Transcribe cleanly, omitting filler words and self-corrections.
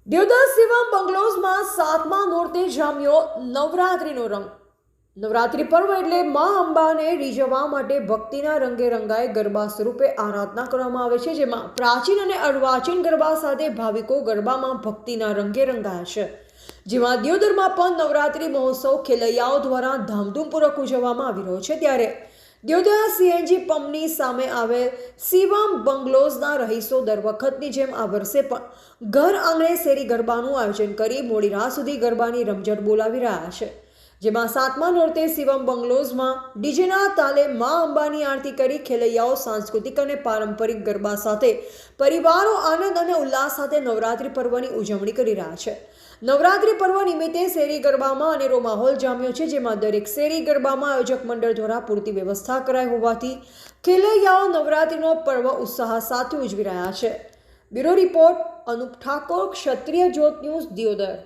દેવદાસ સેવા બંગલોઝમાં 7મા નોરતે જામ્યો નવરાત્રિનો રંગ। નવરાત્રિ પર્વ એટલે મા અંબાને રીઝવવા માટે ભક્તિના રંગે રંગાય ગરબા સ્વરૂપે આરાધના કરવામાં આવે છે, જેમાં પ્રાચીન અને અર્વાચીન ગરબા સાથે ભાવિકો ગરબામાં ભક્તિના રંગે રંગાયા છે। જેમાં દિયોદરમાં પણ નવરાત્રિ મહોત્સવ ખેલૈયાઓ દ્વારા ધામધૂમપૂર્વક ઉજવવામાં આવી રહ્યો છે। ત્યારે દિયોદર સીએનજી પંપની સામે આવેલ શિવમ બંગલોઝના રહીશો દર વખતની જેમ આ વર્ષે પણ ઘર આંગણે શેરી ગરબાનું આયોજન કરી મોડી રાત સુધી ગરબાની રમઝટ બોલાવી રહ્યા છે। જેમાં 7મા નોરતે શિવમ બંગલોઝમાં ડીજેના તાલે મા અંબાની આરતી કરી ખેલૈયાઓ સાંસ્કૃતિક અને પારંપરિક ગરબા સાથે પરિવારો આનંદ અને ઉલ્લાસ સાથે નવરાત્રિ પર્વની ઉજવણી કરી રહ્યા છે। નવરાત્રિ પર્વ નિમિત્તે શેરી ગરબામાં અનેરો માહોલ જામ્યો છે, જેમાં દરેક શેરી ગરબામાં આયોજક મંડળ દ્વારા પૂરતી વ્યવસ્થા કરાઈ હોવાથી ખેલૈયાઓ નવરાત્રિનો પર્વ ઉત્સાહ સાથે ઉજવી રહ્યા છે। બ્યુરો રિપોર્ટ અનુપ ઠાકોર, ક્ષત્રિય જ્યોત ન્યૂઝ, દિયોદર।